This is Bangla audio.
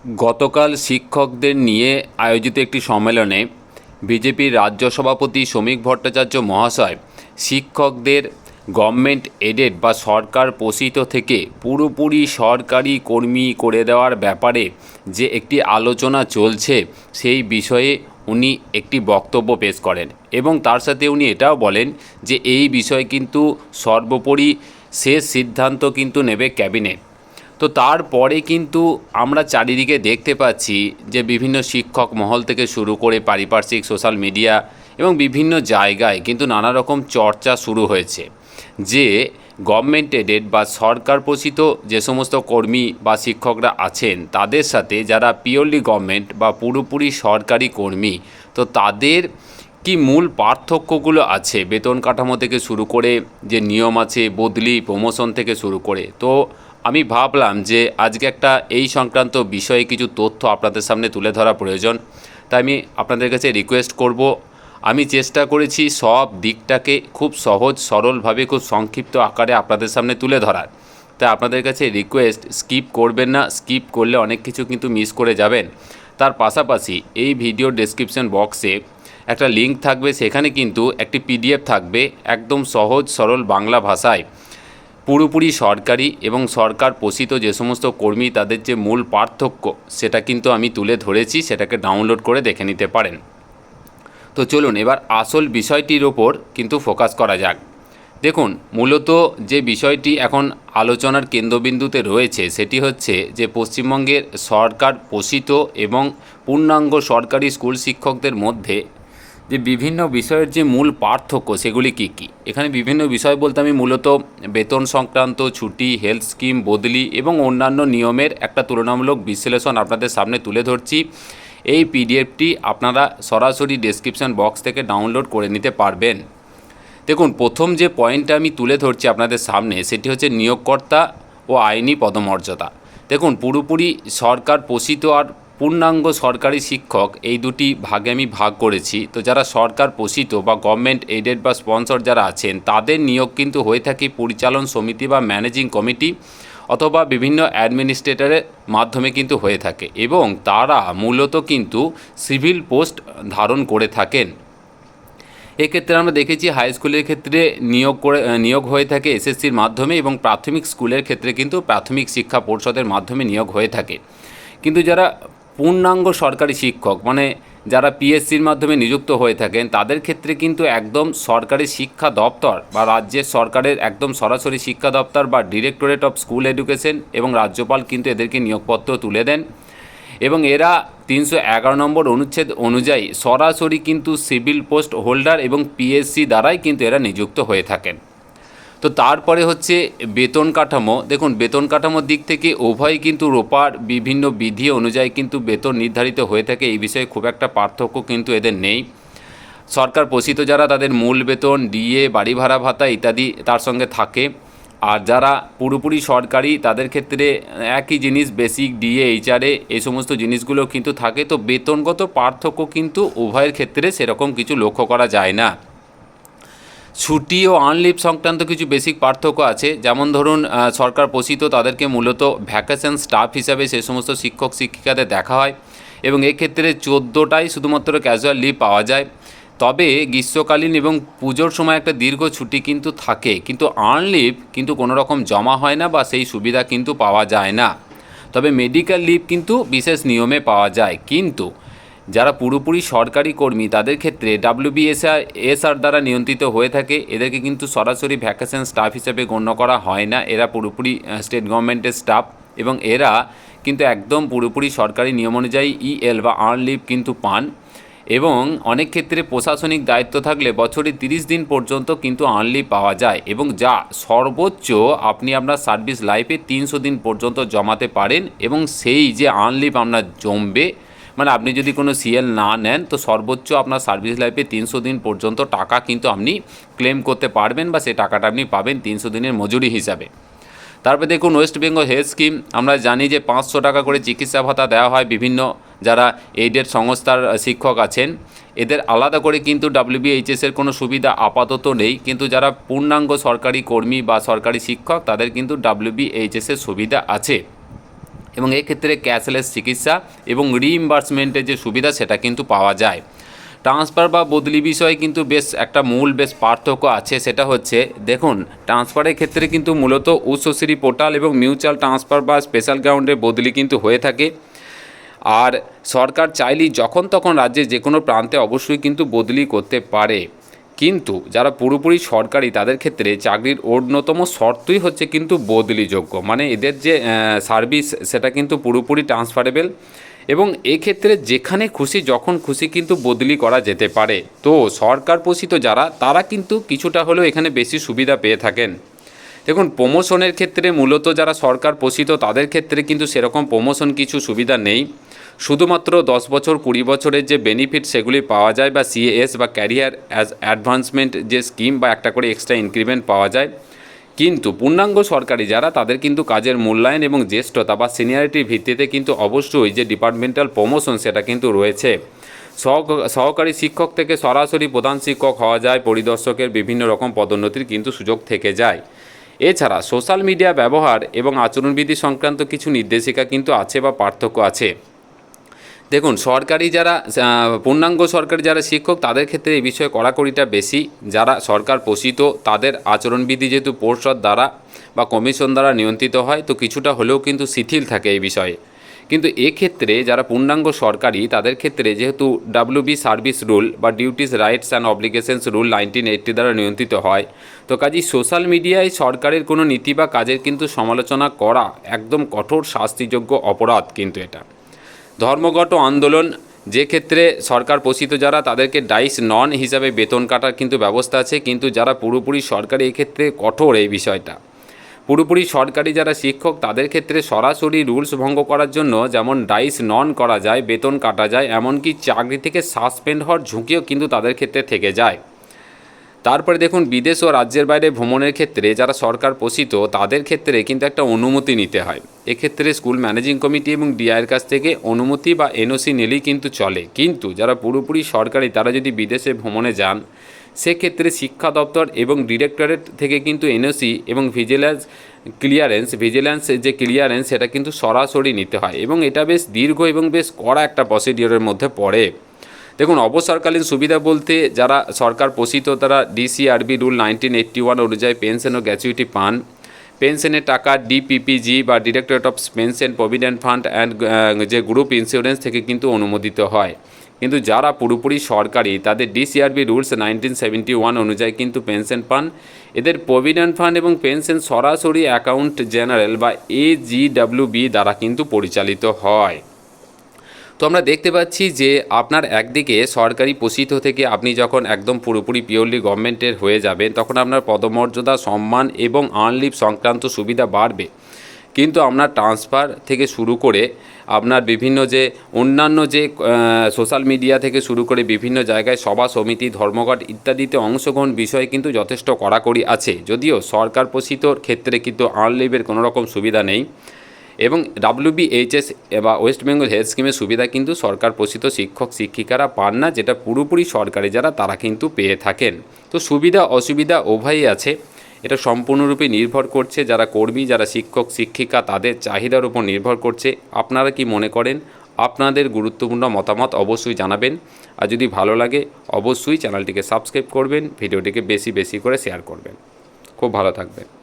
গতকাল শিক্ষকদের নিয়ে আয়োজিত একটি সম্মেলনে বিজেপির রাজ্য সভাপতি শ্রমিক ভট্টাচার্য মহাশয় শিক্ষকদের গভর্নমেন্ট এডেড বা সরকার পোষিত থেকে পুরোপুরি সরকারি কর্মী করে দেওয়ার ব্যাপারে যে একটি আলোচনা চলছে সেই বিষয়ে উনি একটি বক্তব্য পেশ করেন এবং তার সাথে উনি এটাও বলেন যে এই বিষয়ে কিন্তু সর্বোপরি শেষ সিদ্ধান্ত কিন্তু নেবে ক্যাবিনেট। তো তারপরে কিন্তু আমরা চারিদিকে দেখতে পাচ্ছি যে বিভিন্ন শিক্ষক মহল থেকে শুরু করে পারিপার্শ্বিক সোশ্যাল মিডিয়া এবং বিভিন্ন জায়গায় কিন্তু নানা রকম চর্চা শুরু হয়েছে যে গভর্নমেন্ট এডেড বা সরকার পোষিত যে সমস্ত কর্মী বা শিক্ষকরা আছেন তাদের সাথে যারা পিওরলি গভর্নমেন্ট বা পুরোপুরি সরকারি কর্মী, তো তাদের কি মূল পার্থক্যগুলো আছে বেতন কাঠামো থেকে শুরু করে যে নিয়ম আছে বদলি প্রমোশন থেকে শুরু করে। তো আমি ভাবলাম যে আজকে একটা এই সংক্রান্ত বিষয়ে কিছু তথ্য আপনাদের সামনে তুলে ধরা প্রয়োজন। তাই আমি আপনাদের কাছে রিকোয়েস্ট করব, আমি চেষ্টা করেছি সব দিকটাকে খুব সহজ সরলভাবে খুব সংক্ষিপ্ত আকারে আপনাদের সামনে তুলে ধরার। তাই আপনাদের কাছে রিকোয়েস্ট, স্কিপ করবেন না, স্কিপ করলে অনেক কিছু কিন্তু মিস করে যাবেন। তার পাশাপাশি এই ভিডিও ডেসক্রিপশন বক্সে একটা লিঙ্ক থাকবে, সেখানে কিন্তু একটি পিডিএফ থাকবে একদম সহজ সরল বাংলা ভাষায় পুরোপুরি সরকারি এবং সরকার পোষিত যে সমস্ত কর্মী তাদের যে মূল পার্থক্য সেটা কিন্তু আমি তুলে ধরেছি, সেটাকে ডাউনলোড করে দেখে নিতে পারেন। তো চলুন এবার আসল বিষয়টির ওপর কিন্তু ফোকাস করা যাক। দেখুন, মূলত যে বিষয়টি এখন আলোচনার কেন্দ্রবিন্দুতে রয়েছে সেটি হচ্ছে যে পশ্চিমবঙ্গের সরকার পোষিত এবং পূর্ণাঙ্গ সরকারি স্কুল শিক্ষকদের মধ্যে যে বিভিন্ন বিষয়ের যে মূল পার্থক্য সেগুলি কী কী। এখানে বিভিন্ন বিষয় বলতে আমি মূলত বেতন সংক্রান্ত, ছুটি, হেলথ স্কিম, বদলি এবং অন্যান্য নিয়মের একটা তুলনামূলক বিশ্লেষণ আপনাদের সামনে তুলে ধরছি। এই পিডিএফটি আপনারা সরাসরি ডেসক্রিপশন বক্স থেকে ডাউনলোড করে নিতে পারবেন। দেখুন, প্রথম যে পয়েন্টটা আমি তুলে ধরছি আপনাদের সামনে সেটি হচ্ছে নিয়োগকর্তা ও আইনি পদমর্যাদা। দেখুন, পুরোপুরি সরকার পোষিত আর পূর্ণাঙ্গ সরকারি শিক্ষক এই দুটি ভাগে আমি ভাগ করেছি। তো যারা সরকার পোষিত বা গভর্নমেন্ট এডেড বা স্পন্সর যারা আছেন তাদের নিয়োগ কিন্তু হয়ে থাকে পরিচালন সমিতি বা ম্যানেজিং কমিটি অথবা বিভিন্ন অ্যাডমিনিস্ট্রেটরের মাধ্যমে কিন্তু হয়ে থাকে এবং তারা মূলত কিন্তু সিভিল পোস্ট ধারণ করে থাকেন। এক্ষেত্রে আমরা দেখেছি হাই স্কুলের ক্ষেত্রে নিয়োগ হয়ে থাকে এসএসসির মাধ্যমে এবং প্রাথমিক স্কুলের ক্ষেত্রে কিন্তু প্রাথমিক শিক্ষা পর্ষদের মাধ্যমে নিয়োগ হয়ে থাকে। কিন্তু যারা পূর্ণাঙ্গ সরকারি শিক্ষক মানে যারা পিএসসির মাধ্যমে নিযুক্ত হয়ে থাকেন তাদের ক্ষেত্রে কিন্তু একদম সরকারি শিক্ষা দপ্তর বা রাজ্যের সরকারের একদম সরাসরি শিক্ষা দপ্তর বা ডিরেক্টরেট অফ স্কুল এডুকেশন এবং রাজ্যপাল কিন্তু এদেরকে নিয়োগপত্র তুলে দেন এবং এরা 311 নম্বর অনুচ্ছেদ অনুযায়ী সরাসরি কিন্তু সিভিল পোস্ট হোল্ডার এবং পিএসসি দ্বারাই কিন্তু এরা নিযুক্ত হয়ে থাকেন। তো তারপরে হচ্ছে বেতন কাঠামো। দেখুন, বেতন কাঠামোর দিক থেকে উভয়ই কিন্তু রোপার বিভিন্ন বিধি অনুযায়ী কিন্তু বেতন নির্ধারিত হয়ে থাকে, এই বিষয়ে খুব একটা পার্থক্য কিন্তু এদের নেই। সরকার পোষিত যারা তাদের মূল বেতন, ডিএ, বাড়ি ভাড়া ভাতা ইত্যাদি তার সঙ্গে থাকে, আর যারা পুরোপুরি সরকারি তাদের ক্ষেত্রে একই জিনিস, বেসিক, ডিএ, এইচআরএ এই সমস্ত জিনিসগুলো কিন্তু থাকে। তো বেতনগত পার্থক্য কিন্তু উভয়ের ক্ষেত্রে সেরকম কিছু লক্ষ্য করা যায় না। ছুটি ও আনলিভ সংক্রান্ত কিছু বেসিক পার্থক্য আছে, যেমন ধরুন সরকার পোষিত তাদেরকে মূলত ভ্যাকেশন স্টাফ হিসাবে সে সমস্ত শিক্ষক শিক্ষিকাদের দেখা হয় এবং এক্ষেত্রে 14টাই শুধুমাত্র ক্যাজুয়াল লিভ পাওয়া যায়। তবে গ্রীষ্মকালীন এবং পুজোর সময় একটা দীর্ঘ ছুটি কিন্তু থাকে, কিন্তু আনলিভ কিন্তু কোনো রকম জমা হয় না বা সেই সুবিধা কিন্তু পাওয়া যায় না। তবে মেডিকেল লিভ কিন্তু বিশেষ নিয়মে পাওয়া যায়। কিন্তু যারা পুরোপুরি সরকারি কর্মী তাদের ক্ষেত্রে ডাব্লিউবিএসআর দ্বারা নিয়ন্ত্রিত হয়ে থাকে, এদেরকে কিন্তু সরাসরি ভ্যাকেশন স্টাফ হিসেবে গণ্য করা হয় না। এরা পুরোপুরি স্টেট গভর্নমেন্টের স্টাফ এবং এরা কিন্তু একদম পুরোপুরি সরকারি নিয়ম অনুযায়ী ইএল বা আর্ন লিভ কিন্তু পান এবং অনেক ক্ষেত্রে প্রশাসনিক দায়িত্ব থাকলে বছরে 30 দিন পর্যন্ত কিন্তু আর্ন লিভ পাওয়া যায় এবং যা সর্বোচ্চ আপনি আপনার সার্ভিস লাইফে 300 দিন পর্যন্ত জমাতে পারেন এবং সেই যে আর্ন লিভ আপনার জমবে, মানে আপনি যদি কোনো সিএল না নেন তো সর্বোচ্চ আপনার সার্ভিস লাইফে 300 দিন পর্যন্ত টাকা কিন্তু আপনি ক্লেম করতে পারবেন বা সেই টাকাটা আপনি পাবেন 300 দিনের মজুরি হিসাবে। তারপরে দেখুন, ওয়েস্ট বেঙ্গল হেলথ স্কিম, আমরা জানি যে 500 টাকা করে চিকিৎসা ভাতা দেওয়া হয় বিভিন্ন যারা এইডেড সংস্থার শিক্ষক আছেন। এদের আলাদা করে কিন্তু ডাব্লিউবিএইচএসের কোনো সুবিধা আপাতত নেই, কিন্তু যারা পূর্ণাঙ্গ সরকারি কর্মী বা সরকারি শিক্ষক তাদের কিন্তু ডাব্লিউবিএইচএসের সুবিধা আছে এবং এক্ষেত্রে ক্যাশলেস চিকিৎসা এবং রিইম্বার্সমেন্টের যে সুবিধা সেটা কিন্তু পাওয়া যায়। ট্রান্সফার বা বদলি বিষয়ে কিন্তু বেশ একটা বেশ পার্থক্য আছে, সেটা হচ্ছে দেখুন ট্রান্সফারের ক্ষেত্রে কিন্তু মূলত উচ্চশ্রী পোর্টাল এবং মিউচুয়াল ট্রান্সফার বা স্পেশাল গ্রাউন্ডে বদলি কিন্তু হয়ে থাকে। আর সরকার চাইলেই যখন তখন রাজ্যের যে কোনো প্রান্তে অবশ্যই কিন্তু বদলি করতে পারে, কিন্তু যারা পুরোপুরি সরকারি তাদের ক্ষেত্রে চাকরির অন্যতম শর্তই হচ্ছে কিন্তু বদলিযোগ্য, মানে এদের যে সার্ভিস সেটা কিন্তু পুরোপুরি ট্রান্সফারেবল এবং এক্ষেত্রে যেখানে খুশি যখন খুশি কিন্তু বদলি করা যেতে পারে। তো সরকার পোষিত যারা তারা কিন্তু কিছুটা হলেও এখানে বেশি সুবিধা পেয়ে থাকেন। দেখুন প্রমোশনের ক্ষেত্রে মূলত যারা সরকার পোষিত তাদের ক্ষেত্রে কিন্তু সেরকম প্রমোশন কিছু সুবিধা নেই, শুধুমাত্র 10 বছর 20 বছরের যে বেনিফিট সেগুলি পাওয়া যায় বা সিএএস বা ক্যারিয়ার অ্যাডভান্সমেন্ট যে স্কিম বা একটা করে এক্সট্রা ইনক্রিমেন্ট পাওয়া যায়। কিন্তু পূর্ণাঙ্গ সরকারি যারা তাদের কিন্তু কাজের মূল্যায়ন এবং জ্যেষ্ঠতা বা সিনিয়রিটির ভিত্তিতে কিন্তু অবশ্যই যে ডিপার্টমেন্টাল প্রমোশন সেটা কিন্তু রয়েছে। সহকারী শিক্ষক থেকে সরাসরি প্রধান শিক্ষক হওয়া যায়, পরিদর্শকের বিভিন্ন রকম পদোন্নতির কিন্তু সুযোগ থেকে যায়। এছাড়া সোশ্যাল মিডিয়া ব্যবহার এবং আচরণবিধি সংক্রান্ত কিছু নির্দেশিকা কিন্তু আছে বা পার্থক্য আছে। দেখুন সরকারি যারা পূর্ণাঙ্গ সরকারি যারা শিক্ষক তাদের ক্ষেত্রে এই বিষয়ে কড়াকড়িটা বেশি। যারা সরকার পোষিত তাদের আচরণবিধি যেহেতু পর্ষদ দ্বারা বা কমিশন দ্বারা নিয়ন্ত্রিত হয়, তো কিছুটা হলেও কিন্তু শিথিল থাকে এই বিষয়ে। কিন্তু এক্ষেত্রে যারা পূর্ণাঙ্গ সরকারি তাদের ক্ষেত্রে যেহেতু WB সার্ভিস রুল বা duties rights and obligations rule 1980 দ্বারা নিয়ন্ত্রিত হয়, তো কাজেই সোশ্যাল মিডিয়ায় সরকারের কোনো নীতি বা কাজের কিন্তু সমালোচনা করা একদম কঠোর শাস্তিযোগ্য অপরাধ কিন্তু এটা। ধর্মঘট আন্দোলন যে ক্ষেত্রে সরকার পোষিত যারা তাদেরকে ডাইস নন হিসাবে বেতন কাটার কিন্তু ব্যবস্থা আছে, কিন্তু যারা পুরোপুরি সরকারি এক্ষেত্রে কঠোর এই বিষয়টা। পুরোপুরি সরকারি যারা শিক্ষক তাদের ক্ষেত্রে সরাসরি রুলস ভঙ্গ করার জন্য যেমন ডাইস নন করা যায়, বেতন কাটা যায়, এমনকি চাকরি থেকে সাসপেন্ড হওয়ার ঝুঁকিও কিন্তু তাদের ক্ষেত্রে থেকে যায়। তারপরে দেখুন বিদেশ ও রাজ্যের বাইরে ভ্রমণের ক্ষেত্রে যারা সরকার পোষিত তাদের ক্ষেত্রে কিন্তু একটা অনুমতি নিতে হয়। এক্ষেত্রে স্কুল ম্যানেজিং কমিটি এবং ডিআইয়ের কাছ থেকে অনুমতি বা এনওসি নিলেই কিন্তু চলে। কিন্তু যারা পুরোপুরি সরকারি তারা যদি বিদেশে ভ্রমণে যান সেক্ষেত্রে শিক্ষা দপ্তর এবং ডিরেক্টরেট থেকে কিন্তু এনওসি এবং ভিজিল্যান্স যে ক্লিয়ারেন্স সেটা কিন্তু সরাসরি নিতে হয় এবং এটা বেশ দীর্ঘ এবং বেশ কড়া একটা প্রসিডিওরের মধ্যে পড়ে। দেখুন অবসরকালীন সুবিধা বলতে যারা সরকার পোষিত তারা DCRB রুল 1981 অনুযায়ী পেনশন ও গ্র্যাচুইটি পান। পেনশনের টাকা DPPG বা directorate of pension provident fund and যে গ্রুপ ইন্স্যুরেন্স থেকে কিন্তু অনুমোদিত হয়। কিন্তু যারা পুরোপুরি সরকারি তাদের DCRB রুলস 1971 অনুযায়ী কিন্তু পেনশন পান। এদের প্রভিডেন্ট ফান্ড এবং পেনশন সরাসরি অ্যাকাউন্ট জেনারেল বা AGWB দ্বারা কিন্তু পরিচালিত হয়। তো আমরা দেখতে পাচ্ছি যে আপনার একদিকে সরকারি পোষিত থেকে আপনি যখন একদম পুরোপুরি পিওরলি গভর্নমেন্টের হয়ে যাবেন তখন আপনার পদমর্যাদা, সম্মান এবং আর্নলিভ সংক্রান্ত সুবিধা বাড়বে, কিন্তু আপনার ট্রান্সফার থেকে শুরু করে আপনার বিভিন্ন যে অন্যান্য যে সোশ্যাল মিডিয়া থেকে শুরু করে বিভিন্ন জায়গায় সভা সমিতি, ধর্মঘট ইত্যাদিতে অংশগ্রহণ বিষয়ে কিন্তু যথেষ্ট কড়াকড়ি আছে। যদিও সরকার পোষিতর ক্ষেত্রে কিন্তু আর্নলিভের কোনো রকম সুবিধা নেই এবং WBHS বা ওয়েস্ট বেঙ্গল হেলথ স্কিমের সুবিধা কিন্তু সরকার পোষিত শিক্ষক শিক্ষিকারা পান না, যেটা পুরোপুরি সরকারি যারা তারা কিন্তু পেয়ে থাকেন। তো সুবিধা অসুবিধা উভয়ই আছে, এটা সম্পূর্ণরূপে নির্ভর করছে যারা কর্মী, যারা শিক্ষক শিক্ষিকা তাদের চাহিদার উপর নির্ভর করছে। আপনারা কি মনে করেন? আপনাদের গুরুত্বপূর্ণ মতামত অবশ্যই জানাবেন, আর যদি ভালো লাগে অবশ্যই চ্যানেলটিকে সাবস্ক্রাইব করবেন, ভিডিওটিকে বেশি বেশি করে শেয়ার করবেন। খুব ভালো থাকবেন।